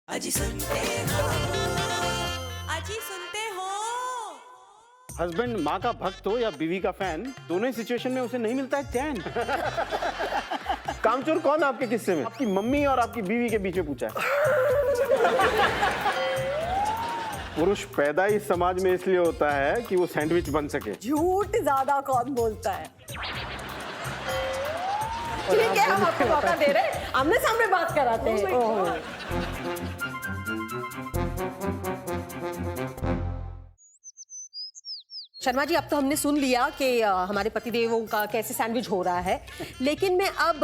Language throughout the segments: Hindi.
अजी सुनते हो, अजी सुनते हो। हस्बैंड माँ का भक्त हो या बीवी का फैन, दोनों ही सिचुएशन में उसे नहीं मिलता है चैन। कामचोर कौन है आपके किस्से में? आपकी मम्मी और आपकी बीवी के बीच में पूछा है। पुरुष पैदा इस समाज में इसलिए होता है कि वो सैंडविच बन सके। झूठ ज्यादा कौन बोलता है? ठीक है, हम आपको मौका दे रहे हैं, आमने सामने बात कराते हैं। शर्मा जी, अब तो हमने सुन लिया कि हमारे पतिदेवों का कैसे सैंडविच हो रहा है, लेकिन मैं अब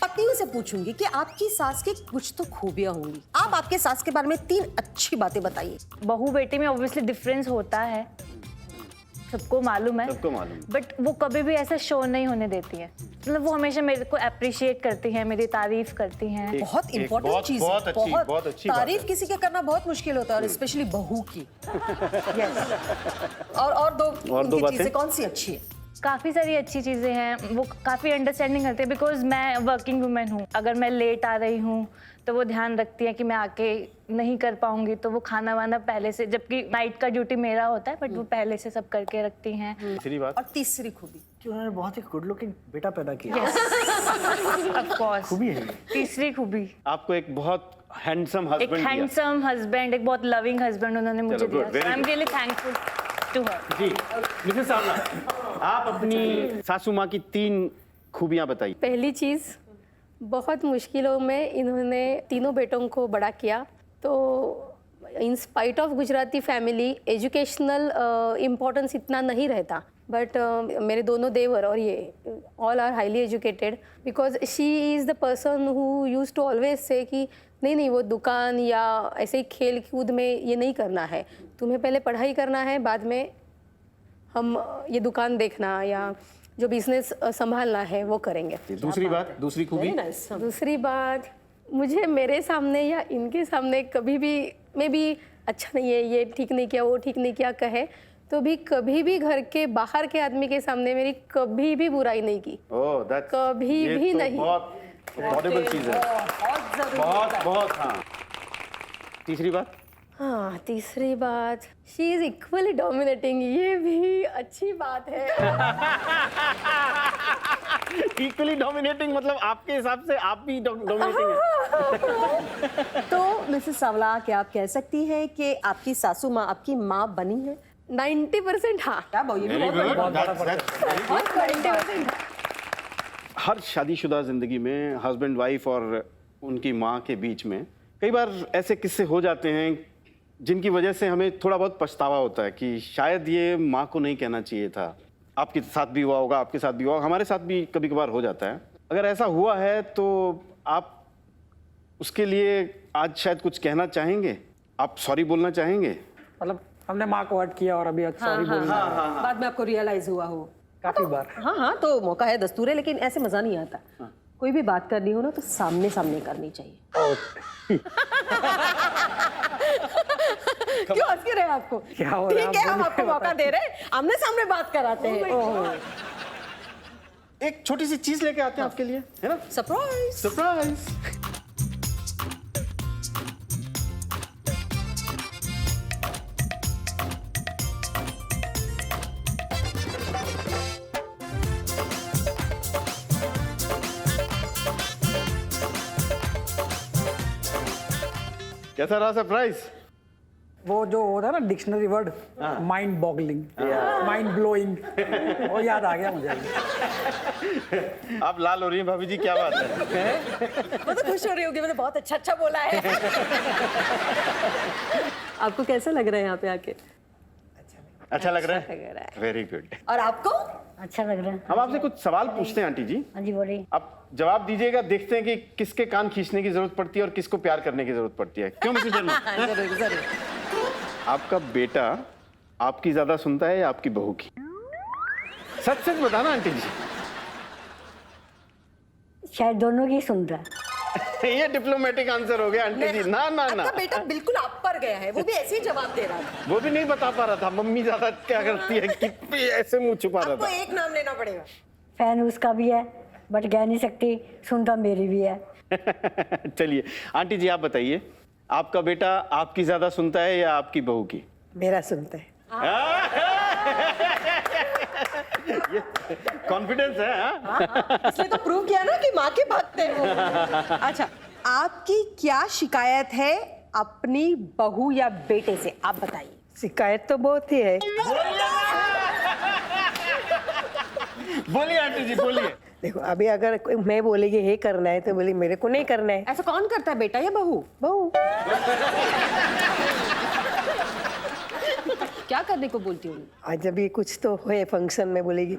पत्नियों से पूछूंगी कि आपकी सास की कुछ तो खूबियां होंगी। आप आपके सास के बारे में 3 अच्छी बातें बताइए। बहू बेटी में ऑब्वियसली डिफरेंस होता है, सबको मालूम है, सबको मालूम। बट वो कभी भी ऐसा शो नहीं होने देती है। मतलब वो हमेशा मेरे को अप्रिशिएट करती हैं, मेरी तारीफ करती हैं। बहुत इंपॉर्टेंट चीज है, बहुत अच्छी बात तारीफ है। किसी का करना बहुत मुश्किल होता है, और स्पेशली बहू की। और दो उनकी बातें? चीजें कौन सी अच्छी है? काफ़ी सारी अच्छी चीज़ें हैं, वो काफ़ी अंडरस्टैंडिंग करते हैं, बिकॉज मैं वर्किंग वुमेन हूँ। अगर मैं लेट आ रही हूँ तो वो ध्यान रखती है कि मैं आके नहीं कर पाऊंगी, तो वो खाना वाना पहले से, जबकि नाइट का ड्यूटी मेरा होता है, बट वो पहले से सब करके रखती हैं। तीसरी बात? और तीसरी खूबी कि उन्होंने बहुत ही गुड लुकिंग बेटा पैदा किया। ऑफ कोर्स खूबी है। तीसरी खूबी, आपको एक बहुत हैंडसम एक हस्बैंड दिया। हैंडसम हस्बैंड, एक बहुत लविंग हस्बैंड उन्होंने मुझे चलो, good, दिया। very I am good. Really thankful to her. जी, मिसेस सावला, आप अपनी सासू माँ की 3 खूबियां बताइए। पहली चीज़, बहुत मुश्किलों में इन्होंने तीनों बेटों को बड़ा किया। तो in spite of Gujarati family, educational importance इतना नहीं रहता, बट मेरे दोनों देवर और ये all are highly educated, because she is the person who use to always say कि नहीं, वो दुकान या ऐसे ही खेल कूद में ये नहीं करना है, तुम्हें पहले पढ़ाई करना है, बाद में हम ये दुकान देखना या जो बिजनेस संभालना है वो करेंगे। दूसरी बात, दूसरी खूबी? Very nice. दूसरी बात, मुझे मेरे सामने या इनके सामने कभी भी मैं भी अच्छा नहीं है, ये ठीक नहीं किया, वो ठीक नहीं किया कहे, तो भी कभी भी घर के बाहर के आदमी के सामने मेरी कभी भी बुराई नहीं की। ओह, दैट्स कभी ये भी तो नहीं। बहुत ऑडिबल चीज है। बहुत जरूरी बहुत हाँ। तीसरी बात? हाँ, तीसरी बात, शी इज इक्वली डोमिनेटिंग, ये भी अच्छी बात है। इक्वली डोमिनेटिंग मतलब आपके हिसाब से आप भी डोमिनेटिंग है। तो मिसेस सावला, क्या आप कह सकती हैं कि आपकी सासू माँ आपकी माँ बनी है? 90% हाँ। क्या भाई, ये भी Very बहुत good. बड़ी बात That's- बहुत बड़ी बात। 90% हर शादीशुदा जिंदगी में हस्बैंड वाइफ और उनकी माँ के बीच में कई बार ऐसे किस्से हो जाते हैं जिनकी वजह से हमें थोड़ा बहुत पछतावा होता है कि शायद ये माँ को नहीं कहना चाहिए था। आपके साथ भी हुआ होगा, आपके साथ भी हुआ होगा, हमारे साथ भी कभी कभार हो जाता है। अगर ऐसा हुआ है तो आप उसके लिए आज शायद कुछ कहना चाहेंगे, आप सॉरी बोलना चाहेंगे? मतलब हमने माँ को हर्ट किया और अभी सॉरी बोलना है। बाद में आपको रियलाइज हुआ हो? काफी बार। हाँ, तो मौका है, दस्तूर है, लेकिन ऐसे मजा नहीं आता। कोई भी बात करनी हो ना तो सामने सामने करनी चाहिए। क्यों हंस के रहे आपको? क्या हो रहा है? ठीक है, हम बोलिए, आपको मौका दे रहे हैं, आमने सामने बात कराते हैं। एक छोटी सी चीज लेके आते हैं आपके लिए, है ना? सरप्राइज। सरप्राइज। कैसा रहा सरप्राइज? वो जो होता है ना dictionary word, mind boggling, mind blowing, वो याद आ गया मुझे। आप लाल हो रही हैं भाभी जी, क्या बात है? मैं तो खुश हो रही होगी, मैंने बहुत अच्छा बोला है। आपको कैसा लग रहा है यहाँ पे आके? अच्छा लग रहा लग रहा है? Very good. और आपको? अच्छा लग रहा है। हम आपसे कुछ सवाल पूछते हैं आंटी जी, हाँ जी, बोलिए। आप जवाब दीजिएगा। देखते हैं कि किसके कान खींचने की जरूरत पड़ती है और किसको प्यार करने की जरूरत पड़ती है। क्यों मिसेस शर्मा? जरूर जरूर। आपका बेटा आपकी ज्यादा सुनता है या आपकी बहू की? सच सच बताना आंटी जी। शायद दोनों की सुन रहा है। ये डिप्लोमेटिक आंसर हो गया आंटी जी। ना ना ना, आपका बेटा बिल्कुल आप पर गया है, वो भी ऐसे ही जवाब दे रहा था। वो भी नहीं बता पा रहा था मम्मी ज्यादा क्या करती है, कितनी ऐसे मुंह छुपा रहा आपको था। एक नाम लेना पड़ेगा। फैन उसका भी है, बट कह नहीं सकती, सुनता मेरी भी है। चलिए आंटी जी आप बताइए, आपका बेटा आपकी ज्यादा सुनता है या आपकी बहू की? मेरा सुनता है। ये कॉन्फिडेंस है, हाँ? इसलिए तो प्रूव किया ना कि माँ के भक्त हैं वो। अच्छा, आपकी क्या शिकायत है अपनी बहू या बेटे से, आप बताइए। शिकायत तो बहुत ही है। बोलिए आंटी जी, बोलिए। देखो अभी अगर कोई मैं बोलेगी ये करना है तो बोली मेरे को नहीं करना है। ऐसा कौन करता है, बेटा या बहू? बहू। क्या करने को बोलती हूँ? आज अभी कुछ तो है फंक्शन में, बोलेगी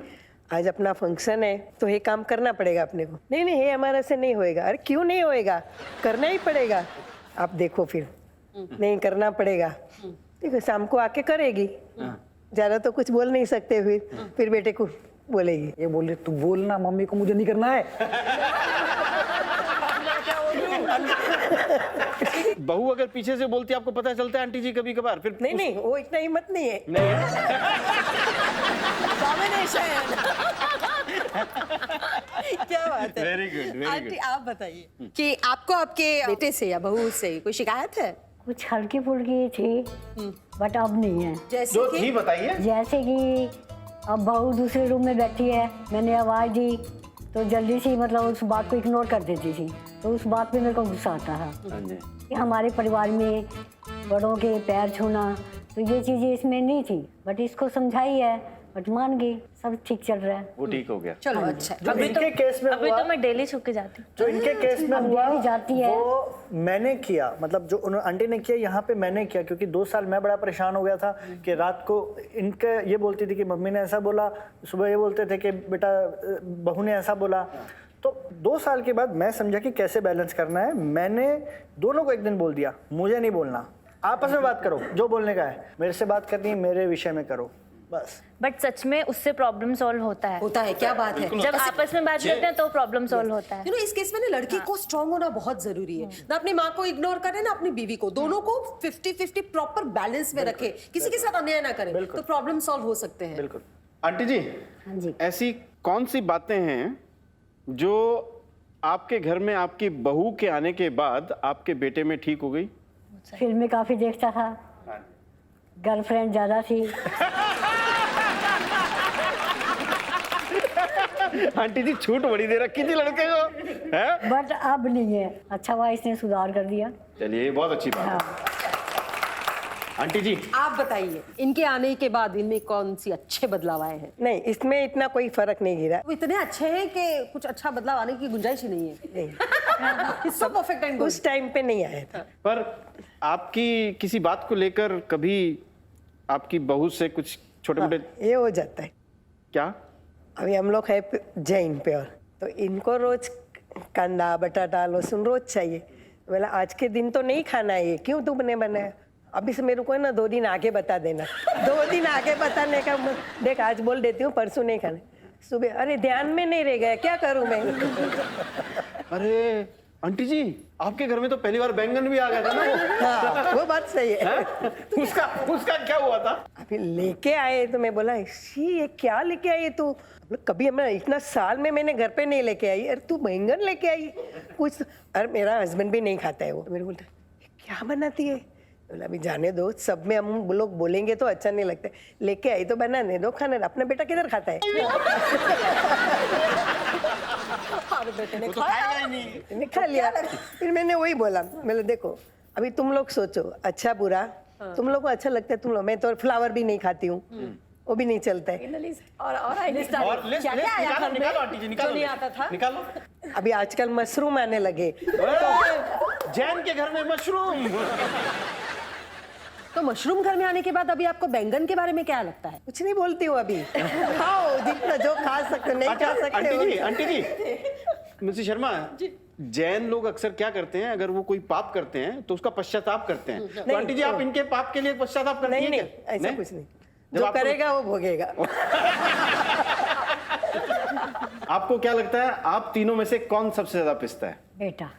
आज अपना फंक्शन है तो ये काम करना पड़ेगा अपने को। नहीं नहीं, ये हमारे से नहीं होएगा। अरे क्यों नहीं होएगा, करना ही पड़ेगा। आप देखो फिर नहीं करना पड़ेगा। देखो शाम को आके करेगी, ज्यादा तो कुछ बोल नहीं सकते। फिर बेटे को बोलेगी, ये बोल रही तू बोलना मम्मी को, मुझे नहीं करना है। बहू अगर पीछे से बोलती है आपको पता चलता है आंटी जी कभी कभार? फिर नहीं नहीं, वो इतना हिम्मत नहीं है। नहीं है? क्या बात है। Very good, very aunty good. आप बताइए कि आपको आपके बेटे से या बहू से कोई शिकायत है? कुछ हल्की फुल्की थी बट अब नहीं है। जैसे जो कि थी बताइए। जैसे कि अब बहू दूसरे रूम में बैठी है, मैंने आवाज़ दी तो जल्दी से मतलब उस बात को इग्नोर कर देती थी, तो उस बात पे मेरे को गुस्सा आता है हाँ जी। कि हमारे परिवार में बड़ों के पैर छूना, तो ये चीज़ें इसमें नहीं थी। बट इसको समझाई है, बट मान गई, सब ठीक चल रहा है। वो ठीक हो गया। चलो अच्छा है। जो इनके केस में अभी हुआ, तो मैं डेली छुप के जाती हूँ। जो इनके केस में अब हुआ डेली जाती है। वो मैंने किया, मतलब जो आंटी ने किया यहाँ पे मैंने किया, क्योंकि 2 साल मैं बड़ा परेशान हो गया था कि रात को इनके ये बोलती थी कि मम्मी ने ऐसा बोला, सुबह ये बोलते थे कि बेटा बहू ने ऐसा बोला। तो 2 साल के बाद मैं समझा कि कैसे बैलेंस करना है। मैंने दोनों को एक दिन बोल दिया, मुझे नहीं बोलना, आपस में बात करो, जो बोलने का है मेरे से बात करनी है, मेरे विषय में करो बस। बट सच में उससे प्रॉब्लम सॉल्व होता है। होता है, क्या बात है। जब आपस में बात करते हैं तो प्रॉब्लम सॉल्व होता है। इस केस में ना लड़की को स्ट्रांग होना बहुत जरूरी है। ना अपनी माँ को इग्नोर करे ना अपनी बीवी को, दोनों को 50-50 प्रॉपर बैलेंस में रखे, किसी के साथ अन्याय ना करे, तो प्रॉब्लम सॉल्व हो सकते हैं। बिल्कुल। आंटी जी, हाँ जी। ऐसी कौन सी बातें हैं जो आपके घर में आपकी बहू के आने के बाद आपके बेटे में ठीक हो गई? फिल्में काफ़ी देखता था, गर्लफ्रेंड ज़्यादा थी। आंटी जी छूट बड़ी दे रखी थी लड़के को, है? बट अब नहीं है। अच्छा हुआ इसने सुधार कर दिया। चलिए ये बहुत अच्छी बात है। हाँ। आंटी जी आप बताइए, इनके आने के बाद इनमें कौन सी अच्छे बदलाव आए हैं? नहीं, इसमें इतना कोई फर्क नहीं गिरा। वो इतने अच्छे हैं कि कुछ अच्छा बदलाव आने की गुंजाइश ही नहीं है। सब परफेक्ट एंड गुड। उस टाइम पे नहीं आया था। पर आपकी किसी बात को लेकर कभी आपकी बहू से कुछ छोटे मोटे ये हो जाता है। क्या? अभी हम लोग है जैन प्योर, तो इनको रोज कांदा बटाटा लहसुन रोज चाहिए। बोला आज के दिन तो नहीं खाना है, ये क्यों तुमने बनाया? अभी से मेरे को है ना 2 दिन आगे बता देना। 2 दिन आगे बताने का, देख आज बोल देती हूँ परसों नहीं खाना, सुबह अरे ध्यान में नहीं रह गया, क्या करूँ मैं? अरे आंटी जी, आपके घर में तो पहली बार बैंगन भी आ गया था ना? हाँ, वो बात सही है। उसका क्या हुआ था? अभी लेके आए तो मैं बोला ये क्या लेके आई तू? कभी मैं इतना साल में मैंने घर पे नहीं लेके आई। अरे तू बैंगन लेके आई कुछ? अरे मेरा हस्बैंड भी नहीं खाता है वो। मेरे बोलता क्या बनाती है? बोला अभी जाने दो, सब में हम लोग बोलेंगे तो अच्छा नहीं लगता, लेके आई तो बनाने दो, खाने। अपना बेटा किधर खाता है? बेटे ने वो तो खाएगा ही नहीं। मैंने खा लिया। फिर मैंने वही बोला, मैंने देखो अभी तुम लोग सोचो अच्छा बुरा, तुम लोग को अच्छा लगता है तुम लोग। मैं तो फ्लावर भी नहीं खाती हूँ, वो भी नहीं चलता है। और लिस्ट क्या-क्या आया घर में? निकालो आंटी जी, निकालो। जो नहीं आता था? निकालो। अभी आजकल मशरूम आने लगे। जैन के घर में मशरूम। तो मशरूम घर में आने के बाद अभी आपको बैंगन के बारे में क्या लगता है? कुछ नहीं बोलती हूँ अभी। खाओ जितना जो खा सकते नहीं खा सकते आंटी जी, मिसेस शर्मा, जैन लोग अक्सर क्या करते हैं, अगर वो कोई पाप करते हैं तो उसका पश्चाताप करते हैं। तो आंटी जी आप इनके पाप के लिए पश्चाताप करती हैं नहीं क्या? ऐसा कुछ नहीं, जब जो आपको- करेगा वो भोगेगा। आपको क्या लगता है आप तीनों में से कौन सबसे ज्यादा पिसता है? बेटा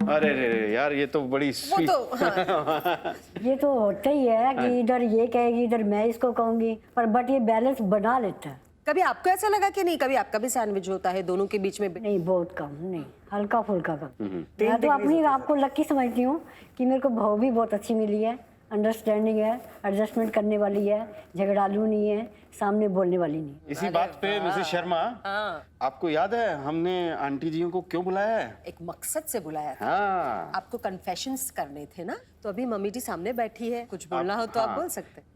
अरे रे यार, ये तो बड़ी वो स्वीट। तो हाँ। ये तो होता ही है कि इधर ये कहेगी इधर मैं इसको कहूंगी, पर बट ये बैलेंस बना लेता है। कभी आपको ऐसा लगा कि नहीं, कभी आपका भी सैंडविच होता है दोनों के बीच में? नहीं, बहुत कम, नहीं, हल्का फुल्का कम। मैं तो अपनी आप को लकी समझती हूँ कि मेरे को बहू भी बहुत अच्छी मिली है, अंडरस्टैंडिंग है, एडजस्टमेंट करने वाली है, झगड़ालू नहीं है, सामने बोलने वाली नहीं। इसी बात पे मिसेस शर्मा, आपको याद है हमने आंटी जियों को क्यों बुलाया है? एक मकसद से बुलाया था। हाँ, आपको कन्फेशंस करने थे ना, तो अभी मम्मी जी सामने बैठी है, कुछ बोलना हो तो आप बोल सकते हैं।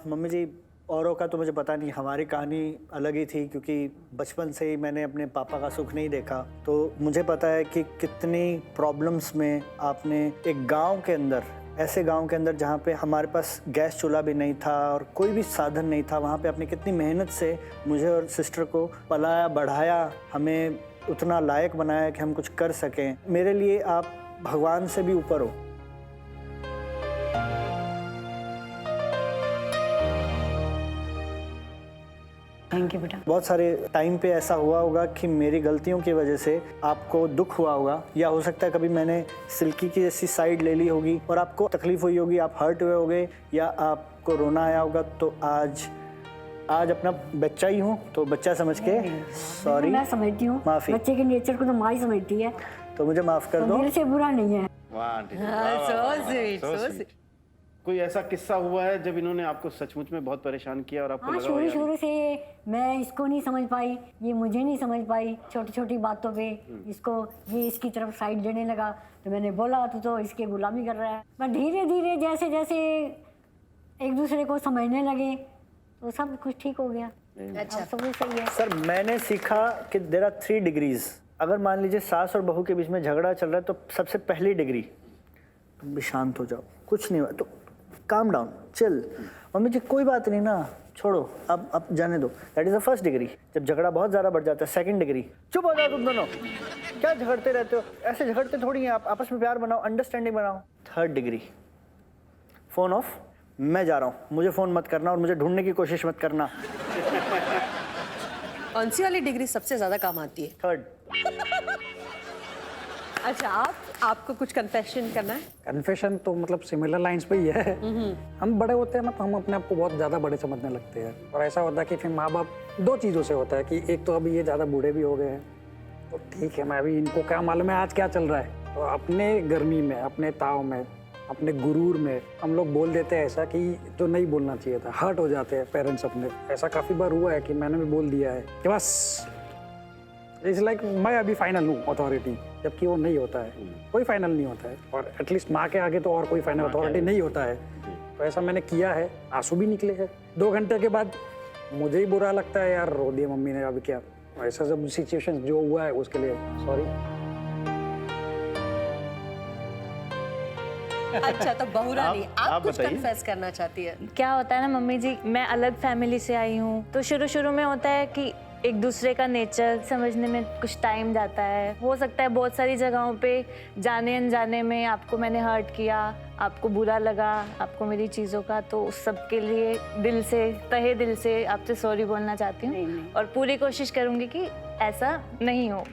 मम्मी जी, औरों का तो मुझे पता नहीं, हमारी कहानी अलग ही थी क्योंकि बचपन से ही मैंने अपने पापा का सुख नहीं देखा। तो मुझे पता है कि कितनी प्रॉब्लम्स में आपने एक गांव के अंदर, ऐसे गांव के अंदर जहाँ पे हमारे पास गैस चूल्हा भी नहीं था और कोई भी साधन नहीं था, वहाँ पे आपने कितनी मेहनत से मुझे और सिस्टर को पलाया बढ़ाया, हमें उतना लायक बनाया कि हम कुछ कर सकें। मेरे लिए आप भगवान से भी ऊपर हो। थैंक यू बेटा। बहुत सारे टाइम पे ऐसा हुआ होगा कि मेरी गलतियों की वजह से आपको दुख हुआ होगा, या हो सकता है कभी मैंने सिल्की की जैसी साइड ले ली होगी और आपको तकलीफ हुई होगी, आप हर्ट हुए होगे या आपको रोना आया होगा। तो आज अपना बच्चा ही हूँ, तो बच्चा समझ के सॉरी, मैं समझती हूँ, माफी। बच्चे के नेचर को तो माँ ही समझती है, तो मुझे माफ कर दो। दिल से बुरा नहीं है। वाह आंटी जी, हाँ, वाह, वाह, so वाह, sweet, so so sweet। sweet। कोई ऐसा किस्सा हुआ है जब इन्होंने आपको सचमुच में बहुत परेशान किया और आपको हाँ, लगा शुरू यार, शुरू से मैं इसको नहीं समझ पाई, ये मुझे नहीं समझ पाई, छोटी छोटी बातों पे इसको, ये इसकी तरफ साइड देने लगा, तो मैंने बोला तो इसकी गुलामी कर रहा है। पर धीरे धीरे जैसे जैसे एक दूसरे को समझने लगे तो सब कुछ ठीक हो गया। अच्छा, सब कुछ सही है। सर, मैंने सीखा कि देयर आर 3 डिग्रीज। अगर मान लीजिए सास और बहू के बीच में झगड़ा चल रहा है तो सबसे पहली डिग्री, तुम भी शांत हो जाओ, कुछ नहीं हुआ, तो काम डाउन, चिल। मम्मी जी कोई बात नहीं ना, छोड़ो, अब जाने दो। That is the first degree. जब झगड़ा बहुत ज़्यादा बढ़ जाता है, सेकंड डिग्री, चुप हो जाओ तुम दोनों, क्या झगड़ते रहते हो, ऐसे झगड़ते थोड़ी हैं आप, आपस में प्यार बनाओ, अंडरस्टैंडिंग बनाओ। थर्ड डिग्री, फ़ोन ऑफ, मैं जा रहा हूँ, मुझे फ़ोन मत करना और मुझे ढूंढने की कोशिश मत करना। कौन सी वाली डिग्री सबसे ज्यादा काम आती है? थर्ड। अच्छा, आपको कुछ कन्फेशन करना है? कन्फेशन तो मतलब सिमिलर लाइंस पे ही है। हम बड़े होते हैं ना, तो हम अपने आप को बहुत ज़्यादा बड़े समझने लगते हैं, और ऐसा होता है कि फिर माँ बाप 2 चीज़ों से होता है कि एक तो अभी ये ज़्यादा बूढ़े भी हो गए हैं, तो ठीक है, मैं अभी इनको क्या मालूम है आज क्या चल रहा है, तो अपने गर्मी में, अपने ताव में, अपने गुरूर में हम लोग बोल देते हैं ऐसा कि जो नहीं बोलना चाहिए था, हर्ट हो जाते हैं पेरेंट्स अपने। ऐसा काफ़ी बार हुआ है कि मैंने भी बोल दिया है कि बस इट्स लाइक मैं अभी फाइनल हूँ अथॉरिटी, जबकि वो नहीं होता है, कोई फाइनल नहीं होता है, और एटलीस्ट माँ के आगे तो और कोई फाइनल अथॉरिटी नहीं होता है। तो ऐसा मैंने किया है, आंसू भी निकले हैं। 2 घंटे के बाद मुझे ही बुरा लगता है, यार रो दिया मम्मी ने, अभी क्या। ऐसा सब सिचुएशन जो हुआ है उसके लिए सॉरी। अच्छा, तो बहुरानी, आप कुछ बताइए। कन्फेस करना चाहती है? क्या होता है ना मम्मी जी, मैं अलग फैमिली से आई हूँ, तो शुरू शुरू में होता है कि एक दूसरे का नेचर समझने में कुछ टाइम जाता है। हो सकता है बहुत सारी जगहों पे जाने अनजाने में आपको मैंने हर्ट किया, आपको बुरा लगा, आपको मेरी चीज़ों का, तो उस सब के लिए दिल से, तहे दिल से आपसे सॉरी बोलना चाहती हूँ, और पूरी कोशिश करूँगी कि ऐसा नहीं हो।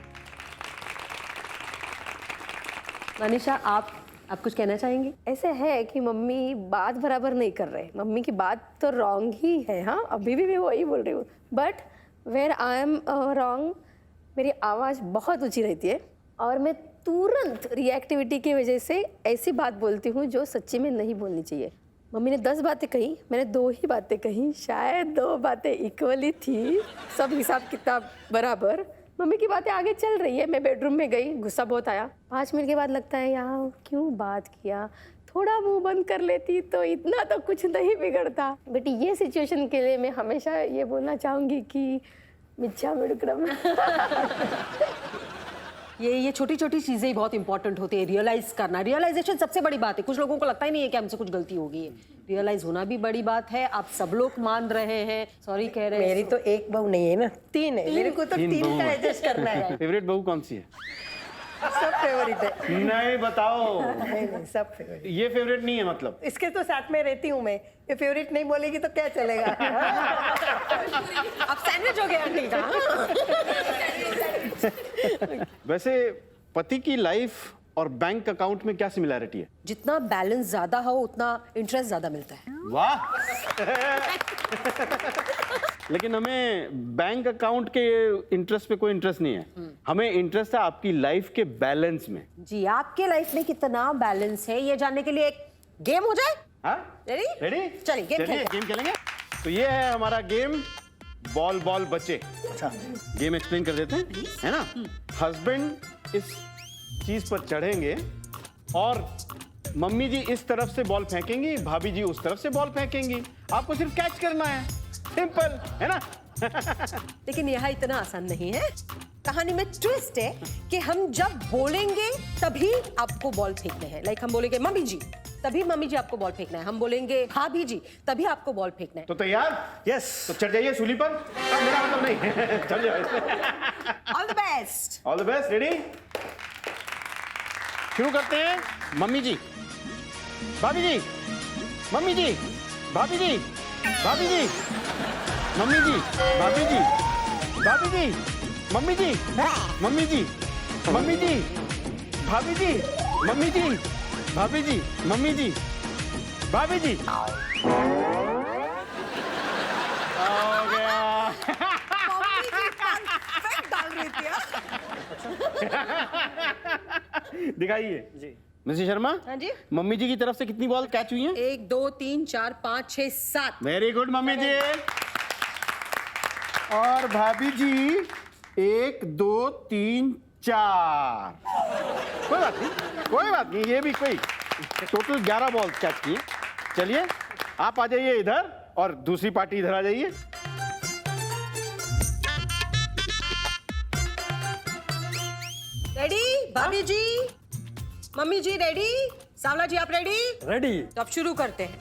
मनीषा, आप कुछ कहना चाहेंगी? ऐसे है कि मम्मी बात बराबर नहीं कर रहे, मम्मी की बात तो रॉन्ग ही है। हाँ, अभी भी मैं वही बोल रही हूँ, but where I am wrong, मेरी आवाज़ बहुत ऊंची रहती है और मैं तुरंत रिएक्टिविटी की वजह से ऐसी बात बोलती हूँ जो सच्ची में नहीं बोलनी चाहिए। मम्मी ने 10 बातें कही, मैंने 2 ही बातें कही, शायद 2 बातें इक्वली थी, सब हिसाब किताब बराबर। मम्मी की बातें आगे चल रही है, मैं बेडरूम में गई, गुस्सा बहुत आया। 5 मिनट के बाद लगता है यार क्यों बात किया, थोड़ा मुंह बंद कर लेती तो इतना तो कुछ नहीं बिगड़ता। बट ये सिचुएशन के लिए मैं हमेशा ये बोलना चाहूँगी कि मिच्छा मिडुकड़म। ये छोटी छोटी चीजें ही बहुत इंपॉर्टेंट होती है, रियलाइज करना। रियलाइजेशन सबसे बड़ी बात है। कुछ लोगों को लगता ही नहीं है कि हमसे कुछ गलती हो गई है, रियलाइज होना भी बड़ी बात है। आप सब लोग मान रहे हैं, सॉरी कह रहे हैं। मेरी तो एक बहू नहीं है ना, 3 है, मेरे को तो 3 का एडजस्ट करना है। फेवरेट बहू कौन सी है? सब फेवरेट है। नहीं बताओ। नहीं, सब फेवरेट। ये फेवरेट नहीं है मतलब? इसके तो साथ में रहती हूँ मैं, ये फेवरेट नहीं बोलेगी तो क्या चलेगा। अब सैंडविच हो गया आंटी का। वैसे पति की लाइफ और बैंक अकाउंट में क्या सिमिलैरिटी है? जितना बैलेंस ज्यादा हो उतना इंटरेस्ट ज्यादा मिलता है। वाह। लेकिन हमें बैंक अकाउंट के इंटरेस्ट पे कोई इंटरेस्ट नहीं है, हमें इंटरेस्ट है आपकी लाइफ के बैलेंस में। जी, आपके लाइफ में कितना बैलेंस है ये जानने के लिए एक गेम हो जाए। हाँ, रेडी? रेडी? चलिए गेम खेलते हैं। गेम खेलेंगे। तो ये है हमारा गेम, बॉल बॉल बचे। अच्छा, गेम एक्सप्लेन कर देते हैं, है ना। हस्बैंड इस चीज पर चढ़ेंगे और मम्मी जी इस तरफ से बॉल फेंकेंगी, भाभी जी उस तरफ से बॉल फेंकेंगी, आपको सिर्फ कैच करना है, सिंपल है ना। लेकिन यह इतना आसान नहीं है। कहानी में ट्विस्ट है कि हम जब बोलेंगे तभी आपको बॉल फेंकना है। लाइक हम बोलेंगे मम्मी जी, तभी मम्मी जी आपको बॉल फेंकना है। हम बोलेंगे भाभी जी, तभी आपको बॉल फेंकना है। तो तैयार? यस। तो चढ़ जाइए सूली पर। मेरा मतलब नहीं। चल जाओ। All the best. All the best. Ready? शुरू करते हैं। मम्मी जी, भाभी जी, मम्मी जी, भाभी जी, भाभी जी, मम्मी जी, भाभी जी, भाभी जी, मम्मी जी, मम्मी जी, मम्मी जी, भाभी जी, मम्मी जी, भाभी जी, मम्मी जी, भाभी जी। हो गया। दिखाइए जी। मिसेस शर्मा। हाँ जी। मम्मी जी की तरफ से कितनी बॉल कैच हुई हैं? 1 2 3 4 5 6 7। वेरी गुड मम्मी जी। और भाभी जी 1 2 3 4। कोई बात नहीं, कोई बात नहीं, ये भी कोई टोटल 11 बॉल कैच की। चलिए आप आ जाइए इधर और दूसरी पार्टी इधर आ जाइए। रेडी भाभी जी, मम्मी जी रेडी, सावला जी आप रेडी? रेडी। तो अब शुरू करते हैं।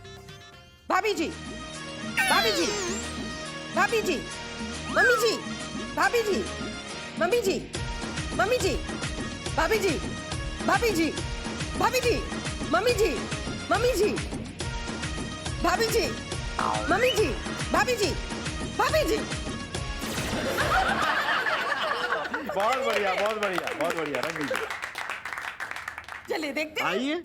भाभी जी, भाभी जी, भाभी जी, मम्मी जी, भाभी जी, मम्मी जी, मम्मी जी, भाभी जी, भाभी जी, भाभी जी, मम्मी जी, मम्मी जी, भाभी जी, मम्मी जी, भाभी जी, भाभी जी। बहुत बढ़िया, बहुत बढ़िया, बहुत बढ़िया। रख दीजिए। चलिए देखते हैं। आइए।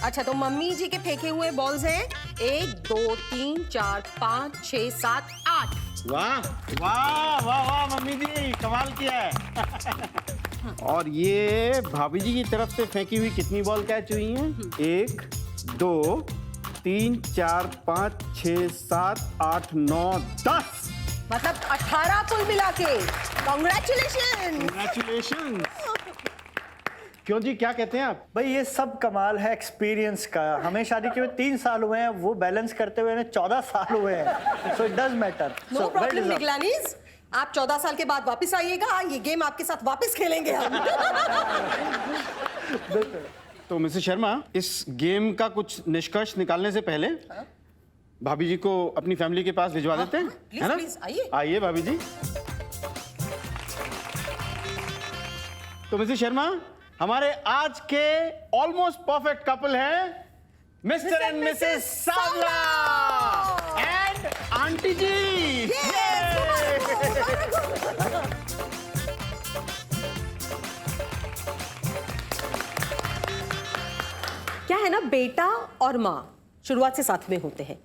अच्छा, तो मम्मी जी के फेंके हुए बॉल्स हैं 1 2 3 4 5 6 7 8। वाह वाह वाह वाह मम्मी जी, कमाल किया है। और ये भाभी जी की तरफ से फेंकी हुई कितनी बॉल कैच हुई हैं? 1 2 3 4 5 6 7 8 9 10। मतलब 18 कुल मिला के। कॉन्ग्रेचुलेशन। Congratulations। क्यों जी, क्या कहते हैं आप? भाई ये सब कमाल है एक्सपीरियंस का। हमें शादी के हुए 3 साल हुए हैं, वो बैलेंस करते हुए इन्हें 14 साल हुए हैं। So it does matter. No problem निकलानीस, आप 14 साल के बाद वापस आइएगा, ये गेम आपके साथ वापस खेलेंगे हम। तो मिसेस शर्मा, इस गेम का कुछ निष्कर्ष निकालने से पहले भाभी जी को अपनी फैमिली के पास भिजवा देते हैं, प्लीज है ना? प्लीज आइए। आइए भाभी जी। तो मिसेस शर्मा, हमारे आज के ऑलमोस्ट परफेक्ट कपल हैं mister and Mrs Sawla and aunty ji. क्या है ना, बेटा और माँ शुरुआत से साथ में होते हैं,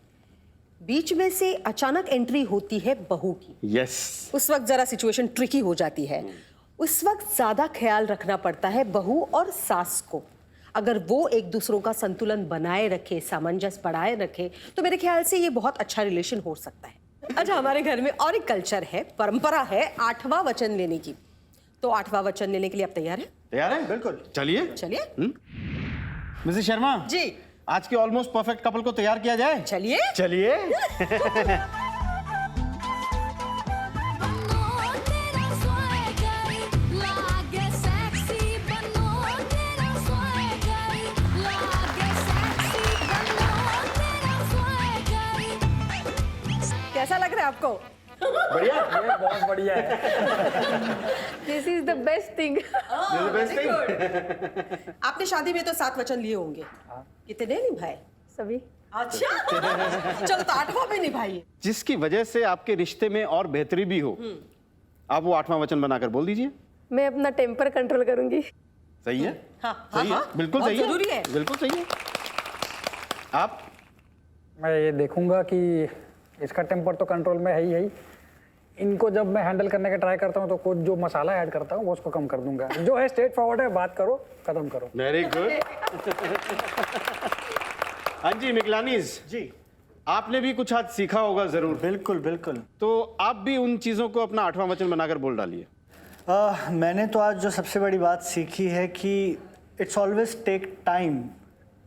बीच में से अचानक एंट्री होती है बहू की। यस। उस वक्त जरा सिचुएशन ट्रिकी हो जाती है। उस वक्त ज्यादा ख्याल रखना पड़ता है बहू और सास को। अगर वो एक दूसरों का संतुलन बनाए रखे, सामंजस्य बढ़ाए रखे, तो मेरे ख्याल से ये बहुत अच्छा रिलेशन हो सकता है। अच्छा, हमारे घर में और एक कल्चर है, परंपरा है 8वां वचन लेने की। तो 8वां वचन लेने के लिए आप तैयार हैं? तैयार हैं? बिल्कुल। चलिए। चलिए। मिसेस शर्मा जी। आज के ऑलमोस्ट परफेक्ट कपल को तैयार किया जाए। चलिए। चलिए। कैसा लग रहा है आपको? बढ़िया, ये बहुत बढ़िया है। This is the best thing. आपने शादी में तो 7 वचन लिए होंगे, कितने निभाए? सभी। अच्छा। चलो, तो 8वां भी निभाइए। जिसकी वजह से आपके रिश्ते में और बेहतरी भी हो, आप वो 8वां वचन बनाकर बोल दीजिए। मैं अपना टेम्पर कंट्रोल करूंगी। सही है? हाँ, सही है, बिल्कुल बहुत सही है, जरूरी है। बिल्कुल सही है। आप? मैं ये देखूंगा कि इसका टेम्पर तो कंट्रोल में है ही। इनको जब मैं हैंडल करने का ट्राई करता हूँ तो कुछ जो मसाला ऐड करता हूँ वो उसको कम कर दूंगा। जो है स्ट्रेट फॉरवर्ड है, बात करो खत्म करो। Very good. हाँ जी मिगलानीज जी, आपने भी कुछ आज सीखा होगा जरूर। बिल्कुल बिल्कुल। तो आप भी उन चीजों को अपना 8वां वचन बनाकर बोल डालिए। मैंने तो आज जो सबसे बड़ी बात सीखी है कि it's always take time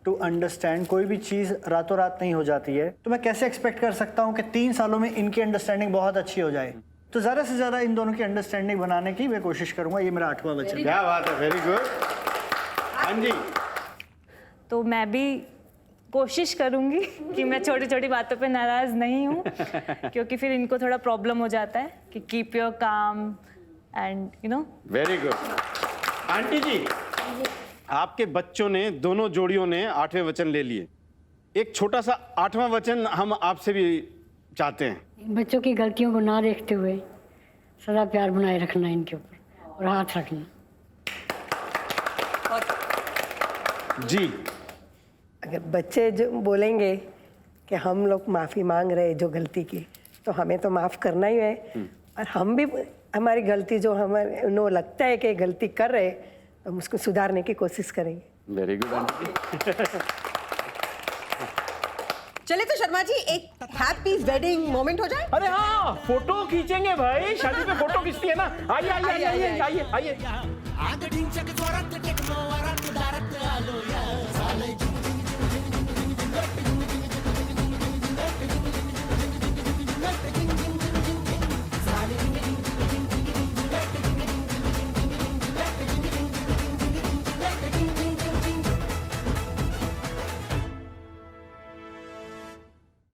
to understand. कोई भी चीज़ रातों रात नहीं हो जाती है, तो मैं कैसे एक्सपेक्ट कर सकता हूँ कि 3 सालों में इनकी अंडरस्टैंडिंग बहुत अच्छी हो जाए। तो ज़्यादा से ज़्यादा इन दोनों की अंडरस्टैंडिंग बनाने की मैं कोशिश करूँगा। ये मेरा 8वां वचन है। क्या बात है, वेरी गुड। हाँ जी, तो मैं भी कोशिश करूंगी कि मैं छोटी छोटी बातों पे नाराज नहीं हूँ क्योंकि फिर इनको थोड़ा प्रॉब्लम हो जाता है कि keep your calm and you know. Very good. Aunty ji, आपके बच्चों ने, दोनों जोड़ियों ने 8वें वचन ले लिए। एक छोटा सा 8वां वचन हम आपसे भी चाहते हैं। बच्चों की गलतियों को ना देखते हुए सदा प्यार बनाए रखना इनके ऊपर और हाथ रखना। जी, अगर बच्चे जो बोलेंगे कि हम लोग माफ़ी मांग रहे हैं जो गलती की, तो हमें तो माफ़ करना ही है। और हम भी हमारी गलती जो हमें उन्हें लगता है कि गलती कर रहे, तो हम उसको सुधारने की कोशिश करेंगे। वेरी गुड आंटी जी। चले तो शर्मा जी एक हैप्पी वेडिंग मोमेंट हो जाए। अरे हाँ, फोटो खींचेंगे भाई, शादी पे फोटो खींचती है ना। आइए आइए आइए आइए आइए। आग ढिंचक जोरात टेक्नो वरात दारात आलो या झालंय